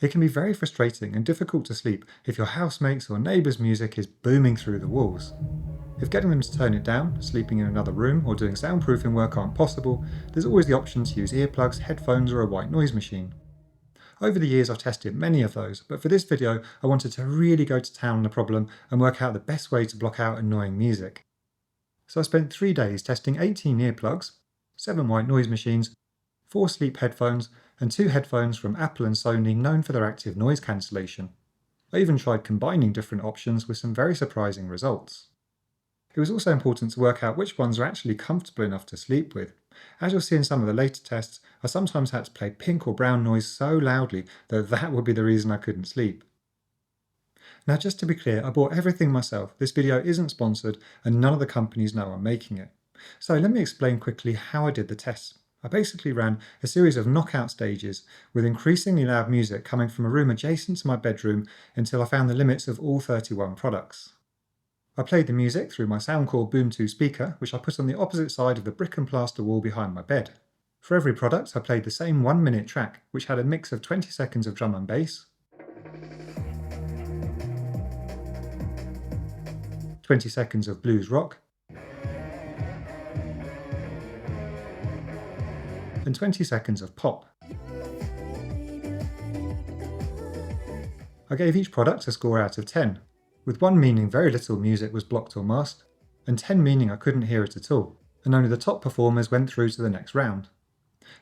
It can be very frustrating and difficult to sleep if your housemates or neighbours' music is booming through the walls. If getting them to turn it down, sleeping in another room, or doing soundproofing work aren't possible, there's always the option to use earplugs, headphones, or a white noise machine. Over the years I've tested many of those, but for this video I wanted to really go to town on the problem and work out the best way to block out annoying music. So I spent 3 days testing 18 earplugs, 7 white noise machines, 4 sleep headphones, and 2 headphones from Apple and Sony known for their active noise cancellation. I even tried combining different options with some very surprising results. It was also important to work out which ones are actually comfortable enough to sleep with. As you'll see in some of the later tests, I sometimes had to play pink or brown noise so loudly that would be the reason I couldn't sleep. Now just to be clear, I bought everything myself. This video isn't sponsored and none of the companies know I'm making it. So let me explain quickly how I did the tests. I basically ran a series of knockout stages with increasingly loud music coming from a room adjacent to my bedroom until I found the limits of all 31 products. I played the music through my Soundcore Boom 2 speaker, which I put on the opposite side of the brick and plaster wall behind my bed. For every product I played the same 1-minute track, which had a mix of 20 seconds of drum and bass, 20 seconds of blues rock, and 20 seconds of pop. I gave each product a score out of 10, with 1 meaning very little music was blocked or masked, and 10 meaning I couldn't hear it at all, and only the top performers went through to the next round.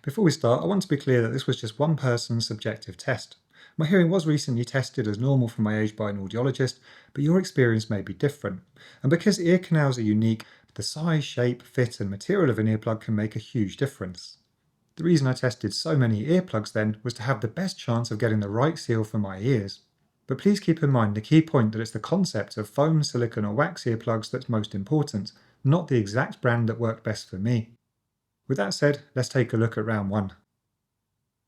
Before we start, I want to be clear that this was just one person's subjective test. My hearing was recently tested as normal for my age by an audiologist, but your experience may be different. And because ear canals are unique, the size, shape, fit and material of an earplug can make a huge difference. The reason I tested so many earplugs then was to have the best chance of getting the right seal for my ears. But please keep in mind the key point that it's the concept of foam, silicone or wax earplugs that's most important, not the exact brand that worked best for me. With that said, let's take a look at round 1.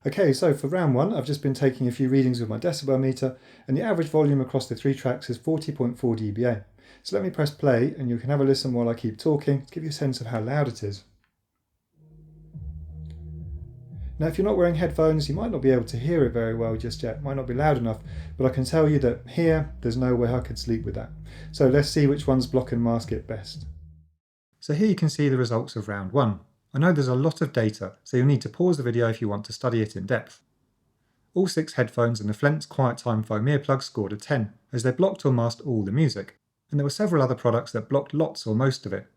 Okay, so for round 1 I've just been taking a few readings with my decibel meter and the average volume across the 3 tracks is 40.4 dBA. So let me press play and you can have a listen while I keep talking to give you a sense of how loud it is. Now if you're not wearing headphones you might not be able to hear it very well just yet, it might not be loud enough, but I can tell you that here there's no way I could sleep with that. So let's see which ones block and mask it best. So here you can see the results of round 1. I know there's a lot of data, so you'll need to pause the video if you want to study it in depth. All 6 headphones and the Flents Quietime foam earplugs scored a 10, as they blocked or masked all the music, and there were several other products that blocked lots or most of it.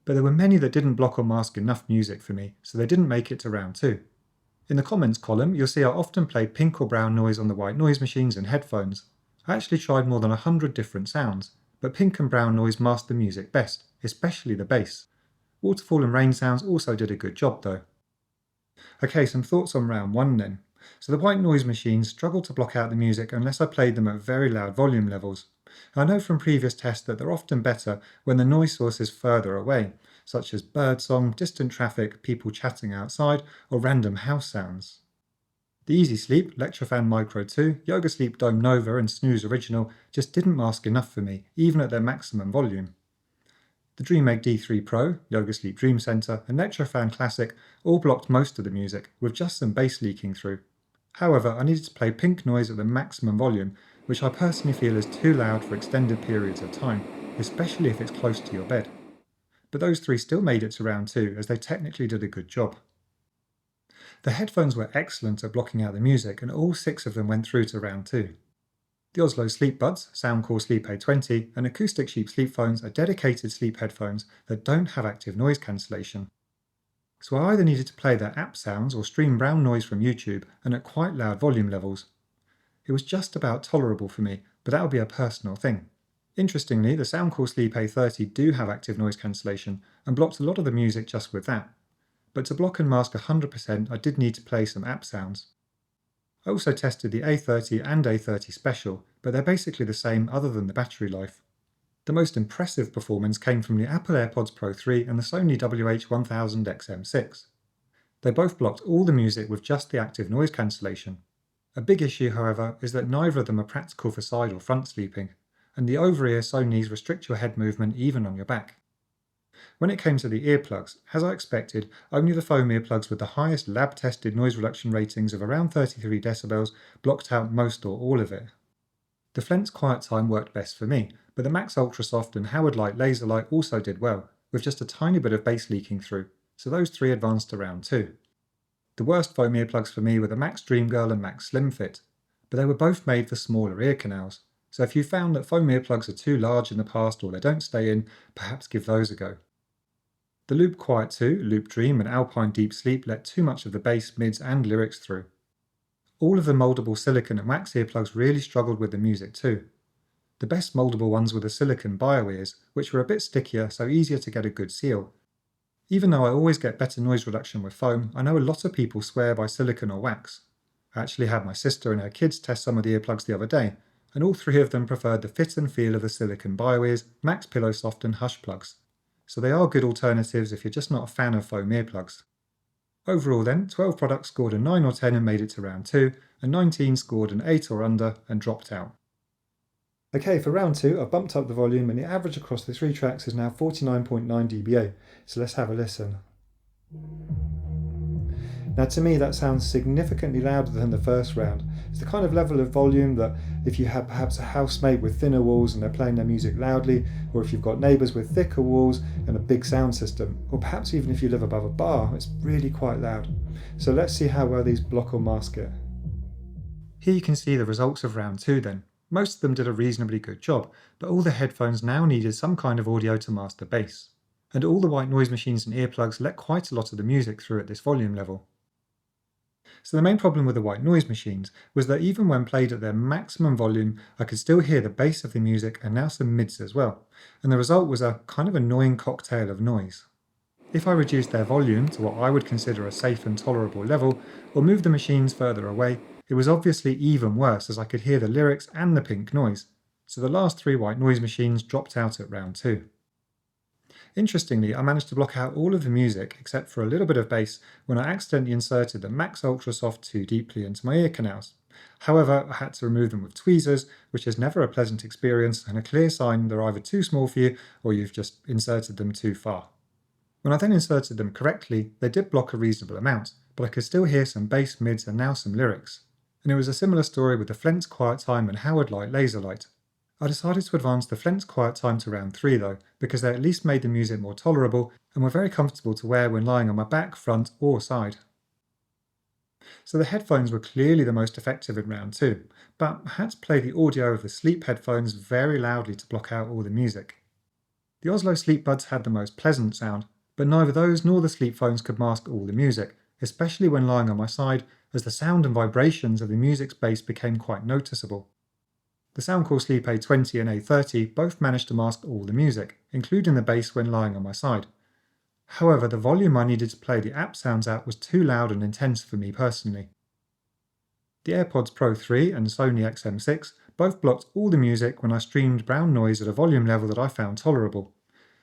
But there were many that didn't block or mask enough music for me, so they didn't make it to round 2. In the comments column, you'll see I often play pink or brown noise on the white noise machines and headphones. I actually tried more than 100 different sounds, but pink and brown noise masked the music best, especially the bass. Waterfall and rain sounds also did a good job though. Okay, some thoughts on round 1 then. So the white noise machines struggled to block out the music unless I played them at very loud volume levels. I know from previous tests that they're often better when the noise source is further away, such as birdsong, distant traffic, people chatting outside, or random house sounds. The Easy Sleep, Lectrofan Micro 2, Yoga Sleep Dome Nova and Snooze Original just didn't mask enough for me, even at their maximum volume. The DreamMake D3 Pro, Yoga Sleep Dream Center, and Lectrofan Classic all blocked most of the music, with just some bass leaking through. However, I needed to play pink noise at the maximum volume, which I personally feel is too loud for extended periods of time, especially if it's close to your bed. But those 3 still made it to round 2, as they technically did a good job. The headphones were excellent at blocking out the music, and all 6 of them went through to round 2. The Ozlo Sleepbuds, Soundcore Sleep A20, and Acoustic Sheep sleep phones are dedicated sleep headphones that don't have active noise cancellation. So I either needed to play their app sounds or stream brown noise from YouTube and at quite loud volume levels. It was just about tolerable for me, but that would be a personal thing. Interestingly, the Soundcore Sleep A30 do have active noise cancellation and blocked a lot of the music just with that. But to block and mask 100% I did need to play some app sounds. I also tested the A30 and A30 Special, but they're basically the same other than the battery life. The most impressive performance came from the Apple AirPods Pro 3 and the Sony WH-1000XM6. They both blocked all the music with just the active noise cancellation. A big issue, however, is that neither of them are practical for side or front sleeping, and the over-ear Sonys restrict your head movement even on your back. When it came to the earplugs, as I expected, only the foam earplugs with the highest lab-tested noise reduction ratings of around 33 decibels blocked out most or all of it. The Flents Quietime worked best for me, but the Mack's Ultrasoft and Howard Light Laser Light also did well, with just a tiny bit of bass leaking through, so those three advanced to round 2. The worst foam earplugs for me were the Mack's Dreamgirl and Mack's Slimfit, but they were both made for smaller ear canals, so if you found that foam earplugs are too large in the past or they don't stay in, perhaps give those a go. The Loop Quiet 2, Loop Dream and Alpine Deep Sleep let too much of the bass, mids and lyrics through. All of the mouldable silicone and wax earplugs really struggled with the music too. The best mouldable ones were the silicone bio ears, which were a bit stickier so easier to get a good seal. Even though I always get better noise reduction with foam, I know a lot of people swear by silicone or wax. I actually had my sister and her kids test some of the earplugs the other day, and all three of them preferred the fit and feel of the silicone bio ears, Mack's Pillow Soft and Hush plugs. So they are good alternatives if you're just not a fan of foam earplugs. Overall then, 12 products scored a 9 or 10 and made it to round 2, and 19 scored an 8 or under and dropped out. Okay, for round 2 I've bumped up the volume and the average across the 3 tracks is now 49.9 dBA, so let's have a listen. Now to me that sounds significantly louder than the first round. It's the kind of level of volume that if you have perhaps a housemate with thinner walls and they're playing their music loudly, or if you've got neighbours with thicker walls and a big sound system, or perhaps even if you live above a bar, it's really quite loud. So let's see how well these block or mask it. Here you can see the results of round 2 then. Most of them did a reasonably good job, but all the headphones now needed some kind of audio to mask the bass. And all the white noise machines and earplugs let quite a lot of the music through at this volume level. So the main problem with the white noise machines was that even when played at their maximum volume, I could still hear the bass of the music and now some mids as well, and the result was a kind of annoying cocktail of noise. If I reduced their volume to what I would consider a safe and tolerable level, or moved the machines further away, it was obviously even worse as I could hear the lyrics and the pink noise, so the last 3 white noise machines dropped out at round 2. Interestingly, I managed to block out all of the music except for a little bit of bass when I accidentally inserted the Mack's Ultrasoft too deeply into my ear canals. However, I had to remove them with tweezers, which is never a pleasant experience and a clear sign they're either too small for you or you've just inserted them too far. When I then inserted them correctly, they did block a reasonable amount, but I could still hear some bass, mids and now some lyrics. And it was a similar story with the Flents Quietime and Howard Light Laser Light. I decided to advance the Flents Quietime to round 3 though, because they at least made the music more tolerable and were very comfortable to wear when lying on my back, front or side. So the headphones were clearly the most effective in round 2, but I had to play the audio of the sleep headphones very loudly to block out all the music. The Ozlo Sleepbuds had the most pleasant sound, but neither those nor the sleep phones could mask all the music, especially when lying on my side, as the sound and vibrations of the music's bass became quite noticeable. The Soundcore Sleep A20 and A30 both managed to mask all the music, including the bass when lying on my side. However, the volume I needed to play the app sounds out was too loud and intense for me personally. The AirPods Pro 3 and Sony XM6 both blocked all the music when I streamed brown noise at a volume level that I found tolerable.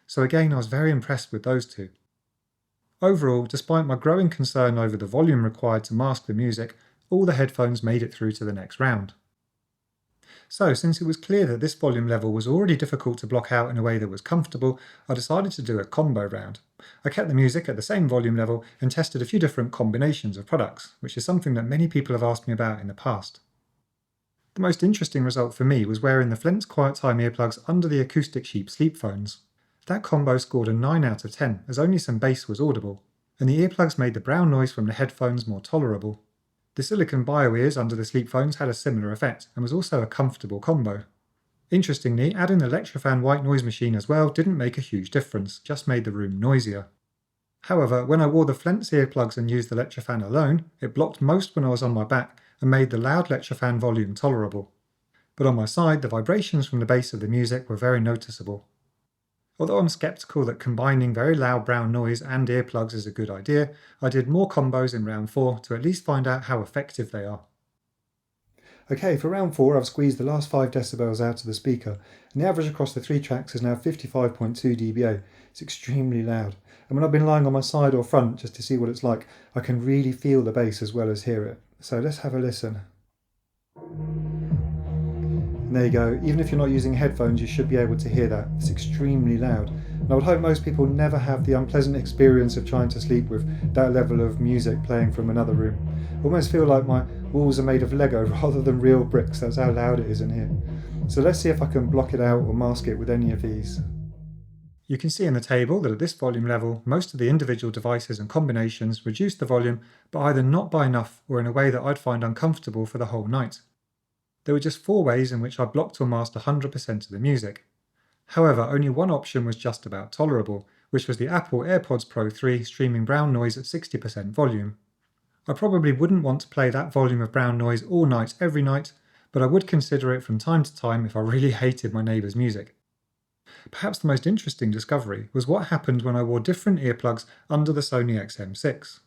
So again, I was very impressed with those two. Overall, despite my growing concern over the volume required to mask the music, all the headphones made it through to the next round. So, since it was clear that this volume level was already difficult to block out in a way that was comfortable, I decided to do a combo round. I kept the music at the same volume level and tested a few different combinations of products, which is something that many people have asked me about in the past. The most interesting result for me was wearing the Flents Quietime earplugs under the Acoustic Sheep sleep phones. That combo scored a 9 out of 10, as only some bass was audible, and the earplugs made the brown noise from the headphones more tolerable. The silicone bio ears under the sleep phones had a similar effect, and was also a comfortable combo. Interestingly, adding the Electrofan white noise machine as well didn't make a huge difference, just made the room noisier. However, when I wore the Flents earplugs and used the Electrofan alone, it blocked most when I was on my back, and made the loud Electrofan volume tolerable. But on my side, the vibrations from the bass of the music were very noticeable. Although I'm sceptical that combining very loud brown noise and earplugs is a good idea, I did more combos in round 4 to at least find out how effective they are. Okay, for round 4 I've squeezed the last 5 decibels out of the speaker, and the average across the 3 tracks is now 55.2 dBA. It's extremely loud, and when I've been lying on my side or front just to see what it's like, I can really feel the bass as well as hear it. So let's have a listen. And there you go, even if you're not using headphones you should be able to hear that. It's extremely loud. And I would hope most people never have the unpleasant experience of trying to sleep with that level of music playing from another room. I almost feel like my walls are made of Lego rather than real bricks, that's how loud it is in here. So let's see if I can block it out or mask it with any of these. You can see in the table that at this volume level, most of the individual devices and combinations reduce the volume, but either not by enough or in a way that I'd find uncomfortable for the whole night. There were just 4 ways in which I blocked or masked 100% of the music. However, only one option was just about tolerable, which was the Apple AirPods Pro 3 streaming brown noise at 60% volume. I probably wouldn't want to play that volume of brown noise all night every night, but I would consider it from time to time if I really hated my neighbour's music. Perhaps the most interesting discovery was what happened when I wore different earplugs under the Sony XM6.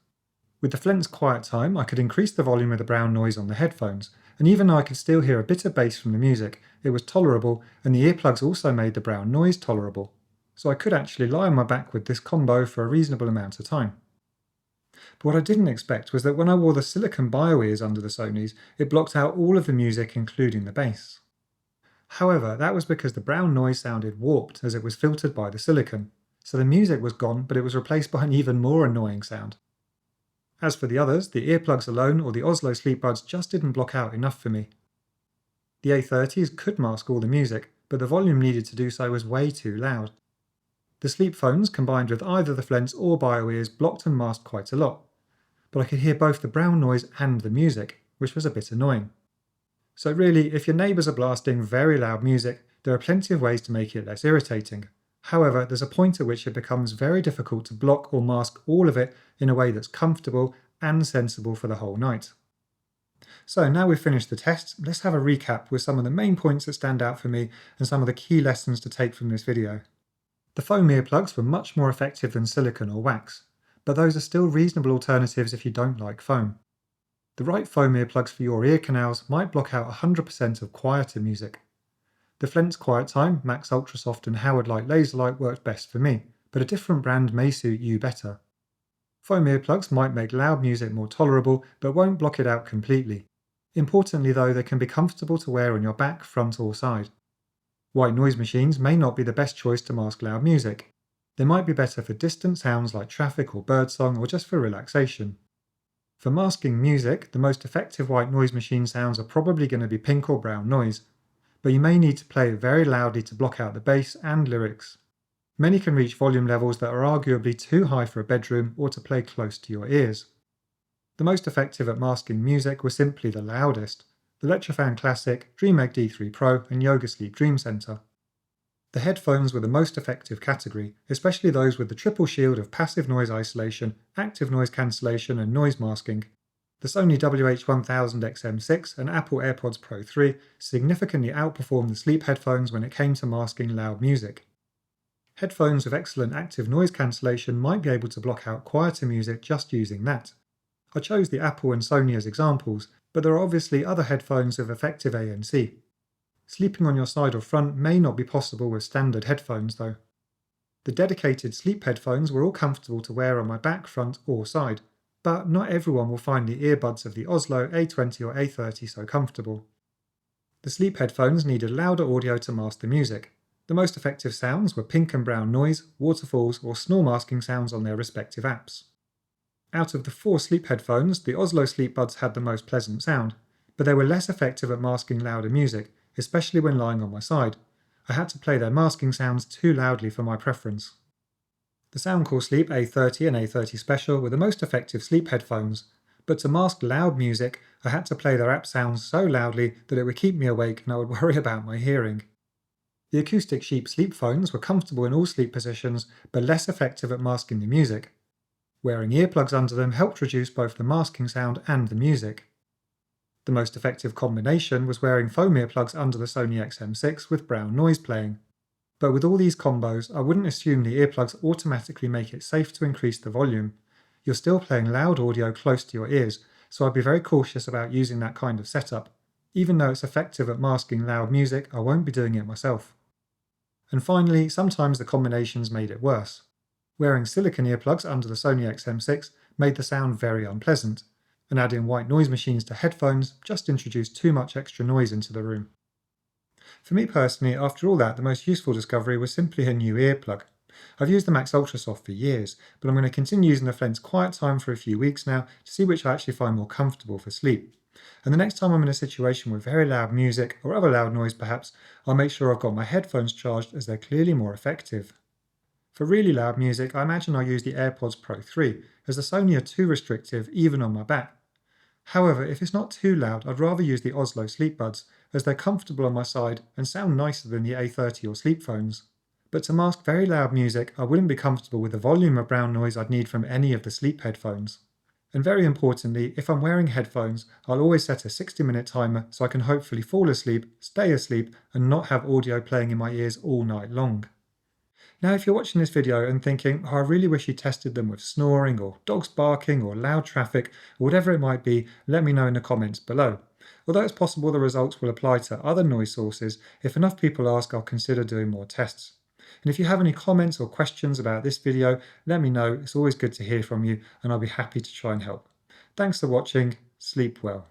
With the Flents Quietime, I could increase the volume of the brown noise on the headphones, and even though I could still hear a bit of bass from the music, it was tolerable, and the earplugs also made the brown noise tolerable. So I could actually lie on my back with this combo for a reasonable amount of time. But what I didn't expect was that when I wore the silicone bio ears under the Sonys, it blocked out all of the music, including the bass. However, that was because the brown noise sounded warped as it was filtered by the silicone, so the music was gone, but it was replaced by an even more annoying sound. As for the others, the earplugs alone or the Ozlo Sleepbuds just didn't block out enough for me. The A30s could mask all the music, but the volume needed to do so was way too loud. The sleep phones combined with either the Flents or bio ears blocked and masked quite a lot, but I could hear both the brown noise and the music, which was a bit annoying. So really, if your neighbours are blasting very loud music, there are plenty of ways to make it less irritating. However, there's a point at which it becomes very difficult to block or mask all of it in a way that's comfortable and sensible for the whole night. So now we've finished the test, let's have a recap with some of the main points that stand out for me and some of the key lessons to take from this video. The foam earplugs were much more effective than silicone or wax, but those are still reasonable alternatives if you don't like foam. The right foam earplugs for your ear canals might block out 100% of quieter music. The Flents Quietime, Mack's Ultrasoft and Howard Light Laserlight worked best for me, but a different brand may suit you better. Foam earplugs might make loud music more tolerable, but won't block it out completely. Importantly though, they can be comfortable to wear on your back, front or side. White noise machines may not be the best choice to mask loud music. They might be better for distant sounds like traffic or birdsong or just for relaxation. For masking music, the most effective white noise machine sounds are probably going to be pink or brown noise, but you may need to play it very loudly to block out the bass and lyrics. Many can reach volume levels that are arguably too high for a bedroom or to play close to your ears. The most effective at masking music were simply the loudest, the Electrofan Classic, Dream Egg D3 Pro and Yoga Sleep Dream Center. The headphones were the most effective category, especially those with the triple shield of passive noise isolation, active noise cancellation and noise masking. The Sony WH-1000XM6 and Apple AirPods Pro 3 significantly outperformed the sleep headphones when it came to masking loud music. Headphones with excellent active noise cancellation might be able to block out quieter music just using that. I chose the Apple and Sony as examples, but there are obviously other headphones with effective ANC. Sleeping on your side or front may not be possible with standard headphones though. The dedicated sleep headphones were all comfortable to wear on my back, front or side, but not everyone will find the earbuds of the Ozlo A20 or A30 so comfortable. The sleep headphones needed louder audio to mask the music. The most effective sounds were pink and brown noise, waterfalls or snore masking sounds on their respective apps. Out of the 4 sleep headphones, the Ozlo Sleepbuds had the most pleasant sound, but they were less effective at masking louder music, especially when lying on my side. I had to play their masking sounds too loudly for my preference. The Soundcore Sleep A30 and A30 Special were the most effective sleep headphones, but to mask loud music, I had to play their app sounds so loudly that it would keep me awake and I would worry about my hearing. The Acoustic Sheep sleep phones were comfortable in all sleep positions, but less effective at masking the music. Wearing earplugs under them helped reduce both the masking sound and the music. The most effective combination was wearing foam earplugs under the Sony XM6 with brown noise playing. But with all these combos, I wouldn't assume the earplugs automatically make it safe to increase the volume. You're still playing loud audio close to your ears, so I'd be very cautious about using that kind of setup. Even though it's effective at masking loud music, I won't be doing it myself. And finally, sometimes the combinations made it worse. Wearing silicone earplugs under the Sony XM6 made the sound very unpleasant, and adding white noise machines to headphones just introduced too much extra noise into the room. For me personally, after all that, the most useful discovery was simply a new earplug. I've used the Mack's Ultrasoft for years, but I'm going to continue using the Flents Quietime for a few weeks now to see which I actually find more comfortable for sleep. And the next time I'm in a situation with very loud music or other loud noise perhaps, I'll make sure I've got my headphones charged as they're clearly more effective. For really loud music, I imagine I'll use the AirPods Pro 3, as the Sony are too restrictive even on my back. However, if it's not too loud, I'd rather use the Ozlo Sleepbuds, as they're comfortable on my side and sound nicer than the A30 or sleep phones. But to mask very loud music, I wouldn't be comfortable with the volume of brown noise I'd need from any of the sleep headphones. And very importantly, if I'm wearing headphones, I'll always set a 60-minute timer so I can hopefully fall asleep, stay asleep, and not have audio playing in my ears all night long. Now, if you're watching this video and thinking, oh, I really wish you tested them with snoring or dogs barking or loud traffic or whatever it might be, let me know in the comments below. Although it's possible the results will apply to other noise sources, if enough people ask, I'll consider doing more tests. And if you have any comments or questions about this video, let me know. It's always good to hear from you, and I'll be happy to try and help. Thanks for watching. Sleep well.